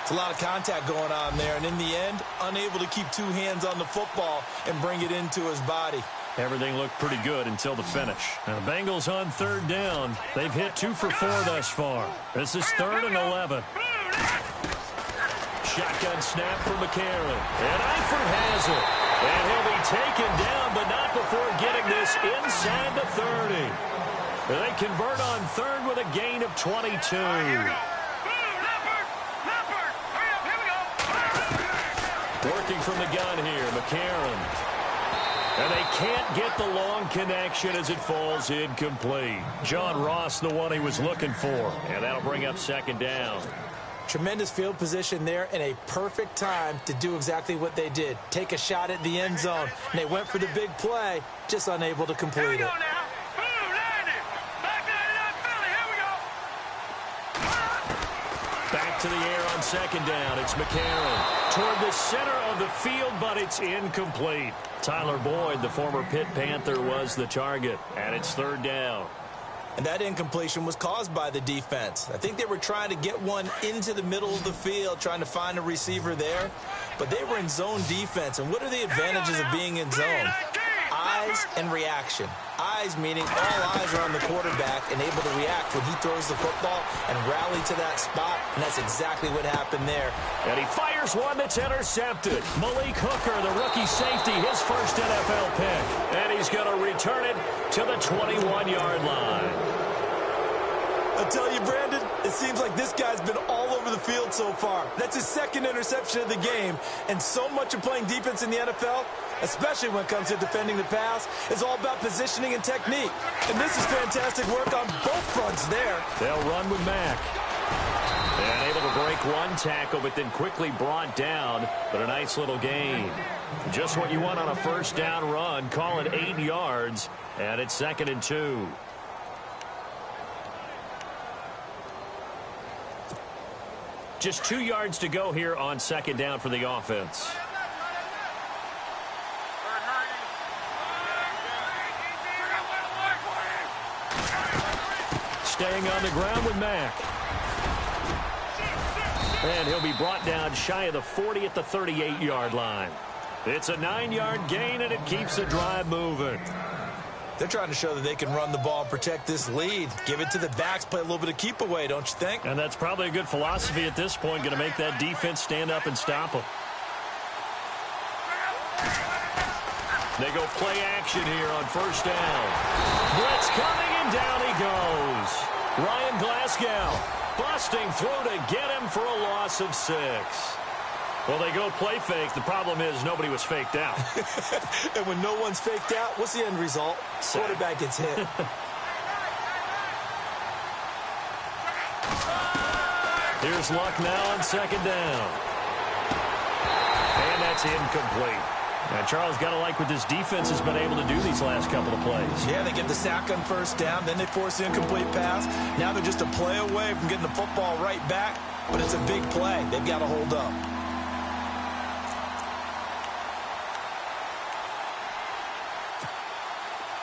It's a lot of contact going on there, and in the end, unable to keep two hands on the football and bring it into his body. Everything looked pretty good until the finish. Now the Bengals on third down. They've hit 2 for 4 thus far. This is 3rd and 11. Shotgun snap from McCarron. And Eifert has it. And he'll be taken down, but not before getting this inside the 30. They convert on third with a gain of 22. Working from the gun here, McCarron. And they can't get the long connection as it falls incomplete. John Ross, the one he was looking for. And that'll bring up second down. Tremendous field position there and a perfect time to do exactly what they did. Take a shot at the end zone. And they went for the big play, just unable to complete it. Back to the air on second down. It's McCarron toward the center of the field, but it's incomplete. Tyler Boyd, the former Pitt Panther, was the target, and it's third down. And that incompletion was caused by the defense. I think they were trying to get one into the middle of the field, trying to find a receiver there, but they were in zone defense. And what are the advantages of being in zone? Eyes and reaction. Eyes meaning all eyes are on the quarterback and able to react when he throws the football and rally to that spot, and that's exactly what happened there. And he fires one that's intercepted. Malik Hooker, the rookie safety, his first NFL pick. And he's going to return it to the 21-yard line. I'll tell you, Brandon, it seems like this guy's been all over the field so far. That's his second interception of the game. And so much of playing defense in the NFL, especially when it comes to defending the pass, is all about positioning and technique. And this is fantastic work on both fronts there. They'll run with Mack. And able to break one tackle, but then quickly brought down. But a nice little gain. Just what you want on a first down run. Call it 8 yards. And it's 2nd and 2. Just 2 yards to go here on second down for the offense. Staying on the ground with Mack. And he'll be brought down shy of the 40 at the 38-yard line. It's a 9-yard gain, and it keeps the drive moving. They're trying to show that they can run the ball and protect this lead. Give it to the backs, play a little bit of keep away, don't you think? And that's probably a good philosophy at this point, going to make that defense stand up and stop them. They go play action here on first down. Blitz coming, and down he goes. Ryan Glasgow busting through to get him for a loss of 6. Well, they go play fake. The problem is nobody was faked out. And when no one's faked out, what's the end result? Quarterback gets hit. Here's Luck now on second down. And that's incomplete. Now, Charles, got to like what this defense has been able to do these last couple of plays. Yeah, they get the sack on first down, then they force the incomplete pass. Now they're just a play away from getting the football right back, but it's a big play. They've got to hold up.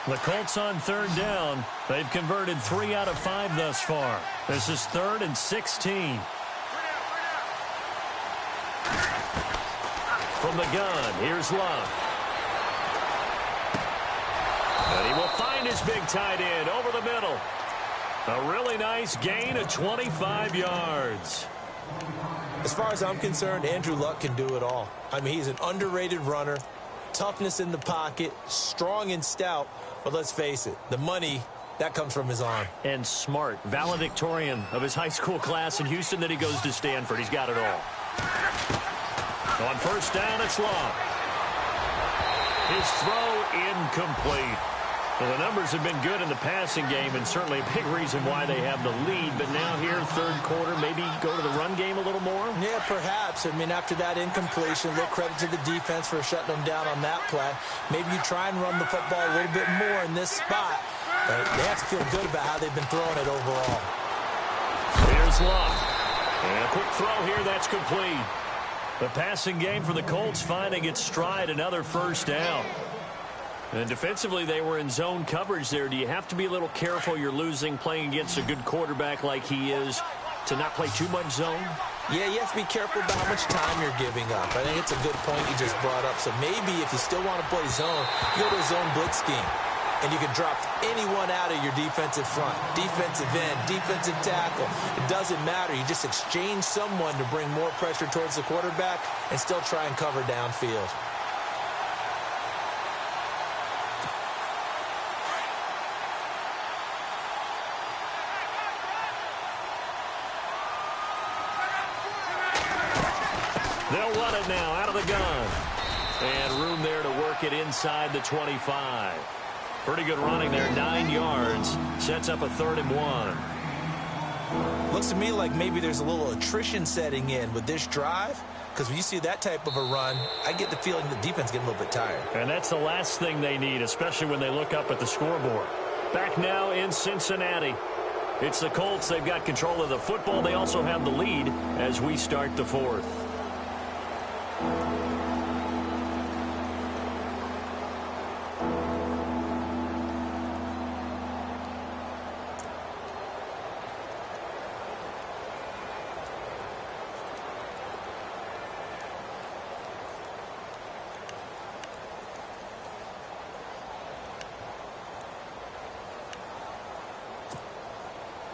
The Colts on third down. They've converted 3 out of 5 thus far. This is 3rd and 16. From the gun, here's Luck. And he will find his big tight end over the middle. A really nice gain of 25 yards. As far as I'm concerned, Andrew Luck can do it all. I mean, he's an underrated runner. Toughness in the pocket, strong and stout. But let's face it, the money, that comes from his arm. And smart, valedictorian of his high school class in Houston, then he goes to Stanford. He's got it all. On first down, it's Luck. His throw incomplete. Well, the numbers have been good in the passing game, and certainly a big reason why they have the lead. But now here, third quarter, maybe go to the run game a little more? Yeah, perhaps. I mean, after that incompletion, a little credit to the defense for shutting them down on that play. Maybe you try and run the football a little bit more in this spot. But they have to feel good about how they've been throwing it overall. Here's Luck. And a quick throw here, that's complete. The passing game for the Colts finding its stride, another first down. And defensively, they were in zone coverage there. Do you have to be a little careful you're losing playing against a good quarterback like he is to not play too much zone? Yeah, you have to be careful about how much time you're giving up. I think it's a good point you just brought up. So maybe if you still want to play zone, you go to a zone blitz scheme. And you can drop anyone out of your defensive front. Defensive end, defensive tackle. It doesn't matter. You just exchange someone to bring more pressure towards the quarterback and still try and cover downfield. They'll run it now out of the gun. And room there to work it inside the 25. Pretty good running there, 9 yards. Sets up a 3rd and 1. Looks to me like maybe there's a little attrition setting in with this drive. Because when you see that type of a run, I get the feeling the defense getting a little bit tired. And that's the last thing they need, especially when they look up at the scoreboard. Back now in Cincinnati. It's the Colts. They've got control of the football. They also have the lead as we start the 4th.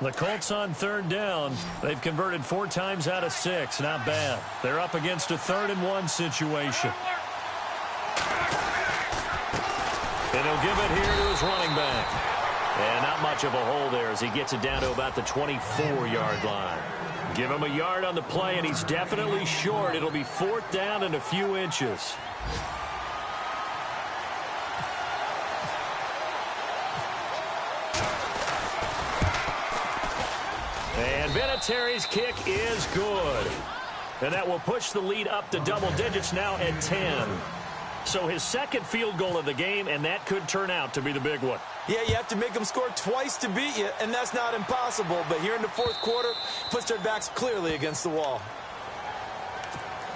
The Colts on 3rd down. They've converted 4 times out of 6. Not bad. They're up against a 3rd and 1 situation. And he'll give it here to his running back. And not much of a hole there as he gets it down to about the 24-yard line. Give him a yard on the play, and he's definitely short. It'll be 4th down and a few inches. And Vinatieri's kick is good. And that will push the lead up to double digits now at 10. So his 2nd field goal of the game, and that could turn out to be the big one. Yeah, you have to make them score twice to beat you, and that's not impossible. But here in the 4th quarter, puts their backs clearly against the wall.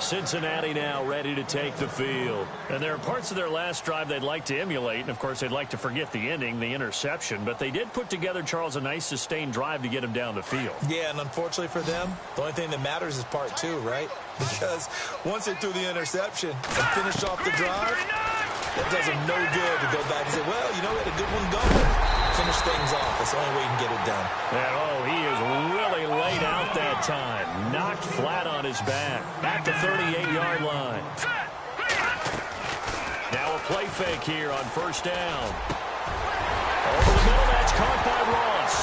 Cincinnati now ready to take the field. And there are parts of their last drive they'd like to emulate. And, of course, they'd like to forget the ending, the interception. But they did put together, Charles, a nice sustained drive to get him down the field. Yeah, and unfortunately for them, the only thing that matters is part 2, right? Because once they threw the interception and finished off the drive, that does them no good to go back and say, well, you know, we had a good one going. Finish things off. That's the only way you can get it done. And, he is really laid out that time. Knocked flat on his back. At the 38-yard line. Now a play fake here on 1st down. Over the middle, that's caught by Ross.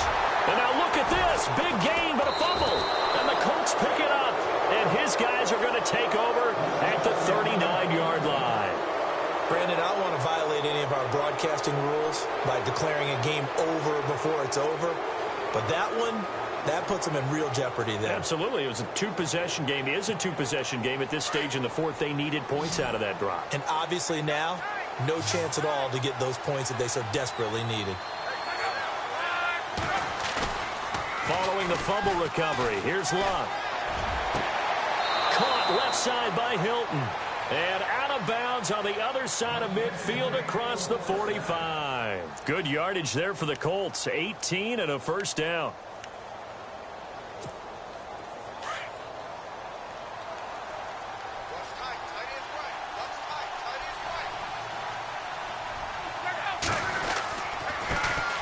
And now look at this. Big gain, but a fumble. And the Colts pick it up. And his guys are going to take over at the 39-yard line. Brandon, I don't want to violate any of our broadcasting rules by declaring a game over before it's over. But that one, that puts them in real jeopardy there. Absolutely. It was a 2-possession game. It is a 2-possession game at this stage in the 4th. They needed points out of that drive. And obviously now, no chance at all to get those points that they so desperately needed. Following the fumble recovery, here's Luck. Caught left side by Hilton. And out of bounds on the other side of midfield across the 45. Good yardage there for the Colts. 18 and a 1st down.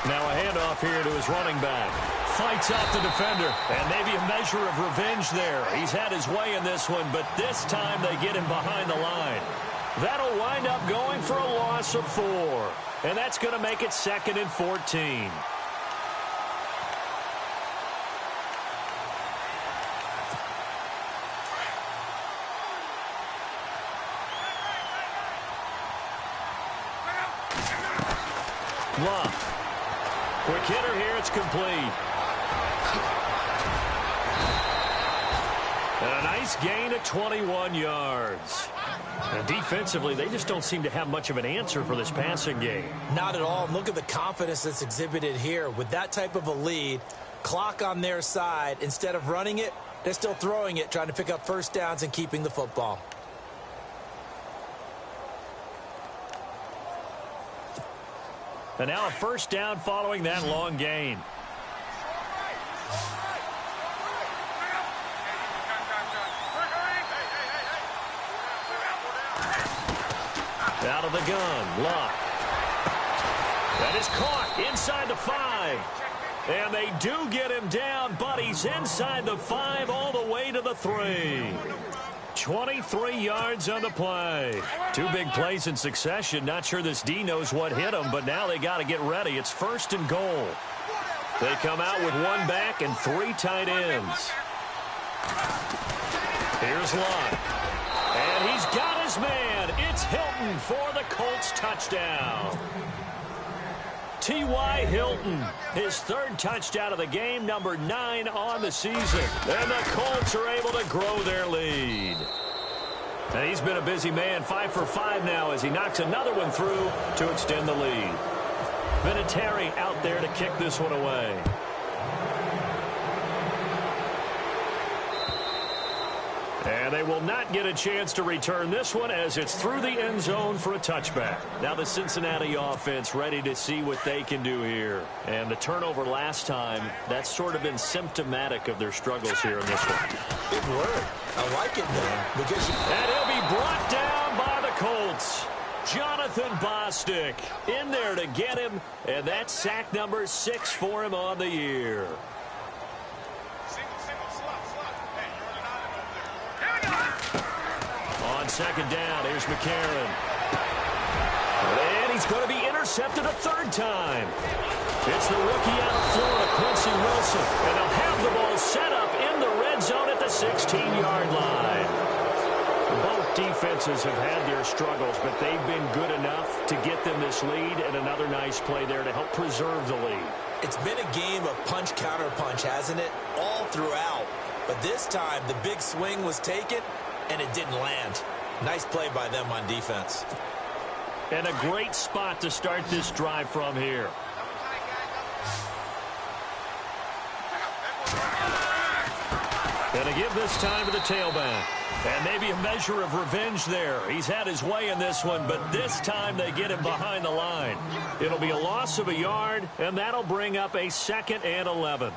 Now a handoff here to his running back. Fights out the defender, and maybe a measure of revenge there. He's had his way in this one, but this time they get him behind the line. That'll wind up going for a loss of 4, and that's going to make it 2nd and 14. Luck. Quick hitter here, it's complete. And a nice gain of 21 yards. And defensively, they just don't seem to have much of an answer for this passing game. Not at all. Look at the confidence that's exhibited here. With that type of a lead, clock on their side, instead of running it, they're still throwing it, trying to pick up 1st downs and keeping the football. And now a 1st down following that long gain. Out of the gun, Luck. That is caught inside the 5. And they do get him down, but he's inside the 5 all the way to the 3. 23 yards on the play. 2 big plays in succession. Not sure this D knows what hit him, but now they got to get ready. It's 1st and goal. They come out with 1 back and 3 tight ends. Here's Luck. And he's got his man. It's Hilton for the Colts touchdown. T.Y. Hilton, his third touchdown of the game, number 9 on the season. And the Colts are able to grow their lead. And he's been a busy man, 5 for 5 now as he knocks another one through to extend the lead. Vinatieri out there to kick this one away. And they will not get a chance to return this one as it's through the end zone for a touchback. Now the Cincinnati offense ready to see what they can do here. And the turnover last time, that's sort of been symptomatic of their struggles here in this one. Big word. I like it, man. And he'll be brought down by the Colts. Jonathan Bostic in there to get him. And that's sack number 6 for him on the year. On second down, here's McCarron. And he's going to be intercepted a third time. It's the rookie out of Florida, Quincy Wilson. And they'll have the ball set up in the red zone at the 16-yard line. Both defenses have had their struggles, but they've been good enough to get them this lead, and another nice play there to help preserve the lead. It's been a game of punch-counter-punch, hasn't it? All throughout. But this time, the big swing was taken, and it didn't land. Nice play by them on defense. And a great spot to start this drive from here. And to give this time to the tailback. And maybe a measure of revenge there. He's had his way in this one, but this time they get him behind the line. It'll be a loss of a yard, and that'll bring up a 2nd and 11.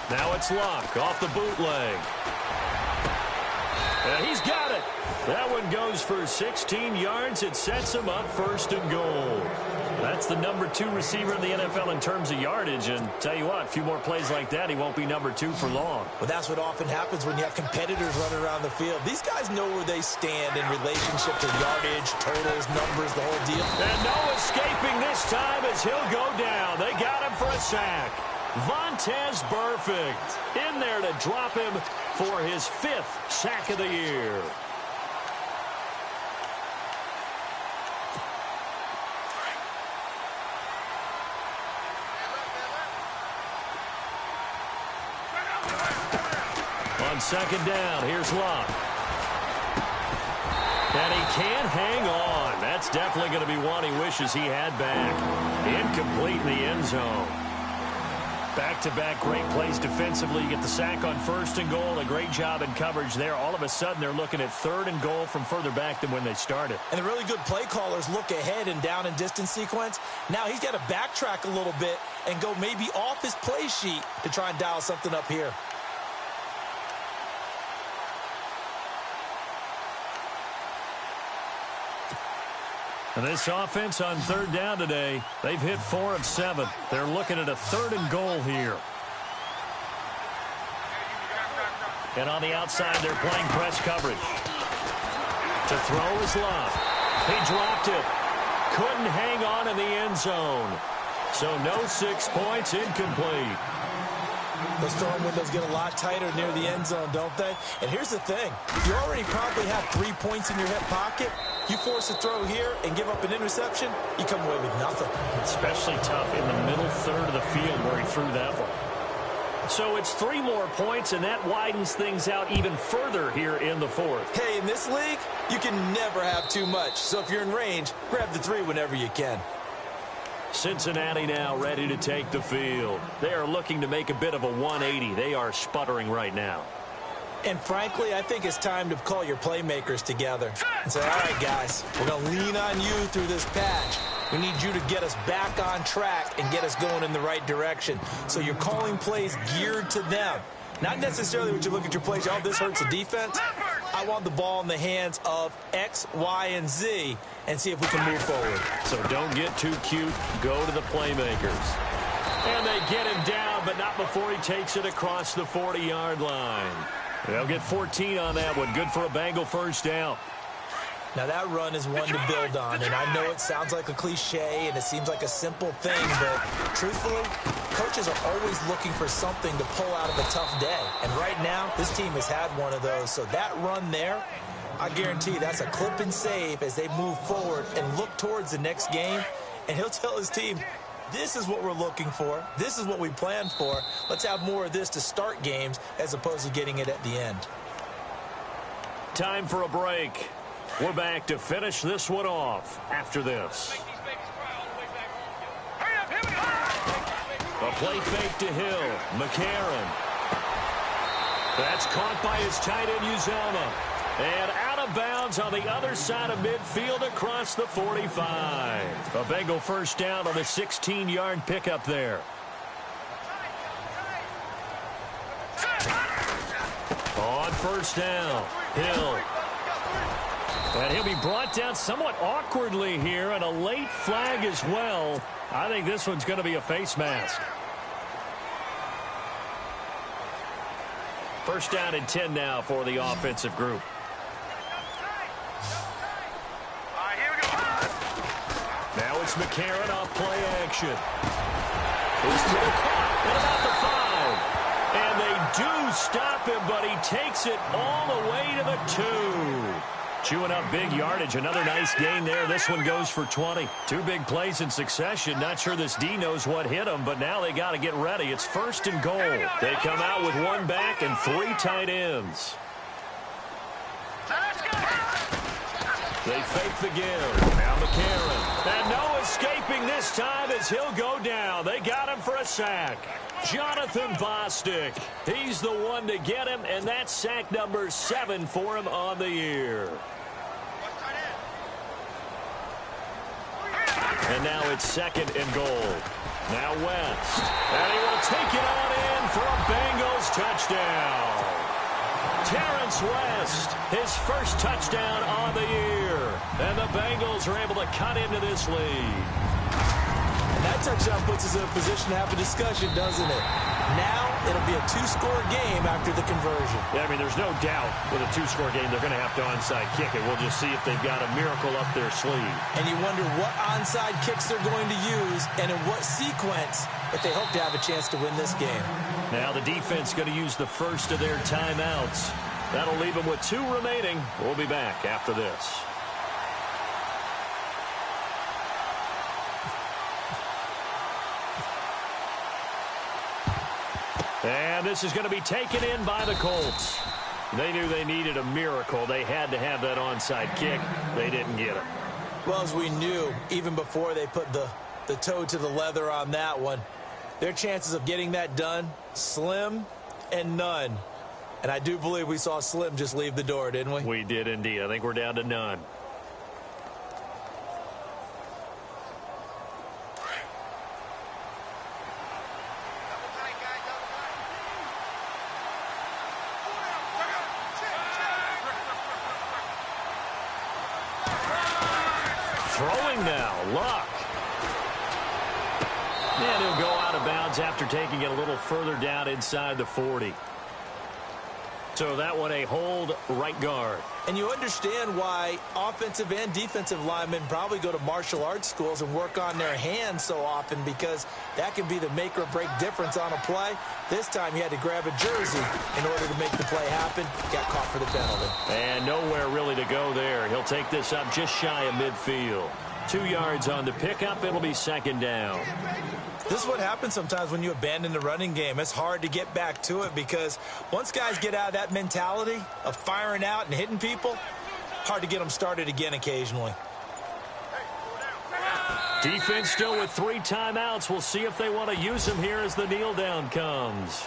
Now it's Luck off the bootleg. And he's got it. That one goes for 16 yards. It sets him up 1st and goal. That's the number 2 receiver in the NFL in terms of yardage. And tell you what, a few more plays like that, he won't be number 2 for long. Well, that's what often happens when you have competitors running around the field. These guys know where they stand in relationship to yardage, totals, numbers, the whole deal. And no escaping this time as he'll go down. They got him for a sack. Vontaze Burfict in there to drop him for his 5th sack of the year. On second down, here's Luck. And he can't hang on. That's definitely going to be one he wishes he had back. Incomplete in the end zone. Back-to-back great plays defensively. You get the sack on 1st and goal. A great job in coverage there. All of a sudden, they're looking at 3rd and goal from further back than when they started. And the really good play callers look ahead and down and distance sequence. Now he's got to backtrack a little bit and go maybe off his play sheet to try and dial something up here. And this offense on 3rd down today, they've hit 4 of 7. They're looking at a 3rd and goal here. And on the outside, they're playing press coverage. To throw is Luck. He dropped it. Couldn't hang on in the end zone. So no 6 points, incomplete. Those throwing windows get a lot tighter near the end zone, don't they? And here's the thing. You already probably have 3 points in your hip pocket. You force a throw here and give up an interception, you come away with nothing. Especially tough in the middle third of the field where he threw that one. So it's 3 more points, and that widens things out even further here in the 4th. Hey, in this league, you can never have too much. So if you're in range, grab the 3 whenever you can. Cincinnati now ready to take the field. They are looking to make a bit of a 180. They are sputtering right now. And frankly, I think it's time to call your playmakers together and say, all right, guys, we're going to lean on you through this patch. We need you to get us back on track and get us going in the right direction. So you're calling plays geared to them. Not necessarily when you look at your plays, oh, this hurts the defense. I want the ball in the hands of X, Y, and Z and see if we can move forward. So don't get too cute. Go to the playmakers. And they get him down, but not before he takes it across the 40-yard line. They'll get 14 on that one. Good for a Bengal 1st down. Now, that run is one to build on, and I know it sounds like a cliche and it seems like a simple thing, but truthfully, coaches are always looking for something to pull out of a tough day. And right now, this team has had one of those. So that run there, I guarantee that's a clip and save as they move forward and look towards the next game. And he'll tell his team, this is what we're looking for. This is what we planned for. Let's have more of this to start games as opposed to getting it at the end. Time for a break. We're back to finish this one off after this. A play fake to Hill. McCarron. That's caught by his tight end, Uzama. And out of bounds on the other side of midfield across the 45. A Bengal first down on a 16-yard pickup there. On first down, Hill. And he'll be brought down somewhat awkwardly here, and a late flag as well. I think this one's going to be a face mask. First down and 10 now for the offensive group. Now it's McCarron off play action. He's through at about the 5. And they do stop him, but he takes it all the way to the 2. Chewing up big yardage. Another nice gain there. This one goes for 20. 2 big plays in succession. Not sure this D knows what hit them, but now they got to get ready. It's first and goal. They come out with 1 back and 3 tight ends. They fake the give. Now McCarron. And no escaping this time as he'll go down. They got him for a sack. Jonathan Bostic. He's the one to get him, and that's sack number 7 for him on the year. And now it's second and goal. Now West. And he will take it on in for a Bengals touchdown. Terrence West, his first touchdown on the year. And the Bengals are able to cut into this lead. And that touchdown puts us in a position to have a discussion, doesn't it? Now it'll be a 2-score game after the conversion. Yeah, I mean, there's no doubt with a 2-score game they're going to have to onside kick it. We'll just see if they've got a miracle up their sleeve. And you wonder what onside kicks they're going to use and in what sequence if they hope to have a chance to win this game. Now the defense going to use the first of their timeouts. That'll leave them with 2 remaining. We'll be back after this. And this is going to be taken in by the Colts. They knew they needed a miracle. They had to have that onside kick. They didn't get it. Well, as we knew, even before they put the toe to the leather on that one, their chances of getting that done, slim and none. And I do believe we saw Slim just leave the door, didn't we? We did indeed. I think we're down to none. Throwing now, Luck. And he'll go out of bounds after taking it a little further down inside the 40. So that one a hold right guard. And you understand why offensive and defensive linemen probably go to martial arts schools and work on their hands so often, because that can be the make or break difference on a play. This time he had to grab a jersey in order to make the play happen. Got caught for the penalty. And nowhere really to go there. He'll take this up just shy of midfield. 2 yards on the pickup. It'll be second down. This is what happens sometimes when you abandon the running game. It's hard to get back to it because once guys get out of that mentality of firing out and hitting people, hard to get them started again occasionally. Defense still with 3 timeouts. We'll see if they want to use them here as the kneel down comes.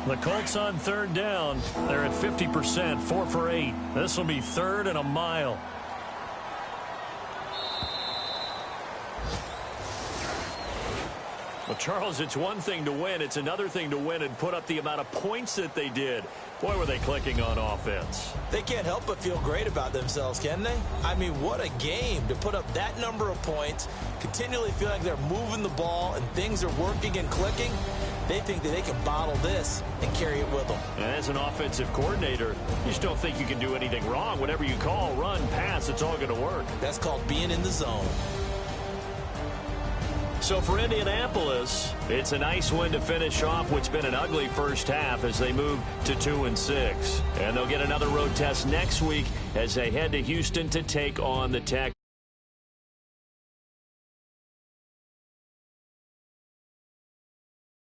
The Colts on third down. They're at 50%, 4 for 8. This will be 3rd and a mile. Well, Charles, it's one thing to win. It's another thing to win and put up the amount of points that they did. Boy, were they clicking on offense. They can't help but feel great about themselves, can they? I mean, what a game to put up that number of points, continually feel like they're moving the ball and things are working and clicking. They think that they can bottle this and carry it with them. And as an offensive coordinator, you just don't think you can do anything wrong. Whatever you call, run, pass, it's all going to work. That's called being in the zone. So for Indianapolis, it's a nice win to finish off what's been an ugly first half as they move to 2-6. And they'll get another road test next week as they head to Houston to take on the Texans.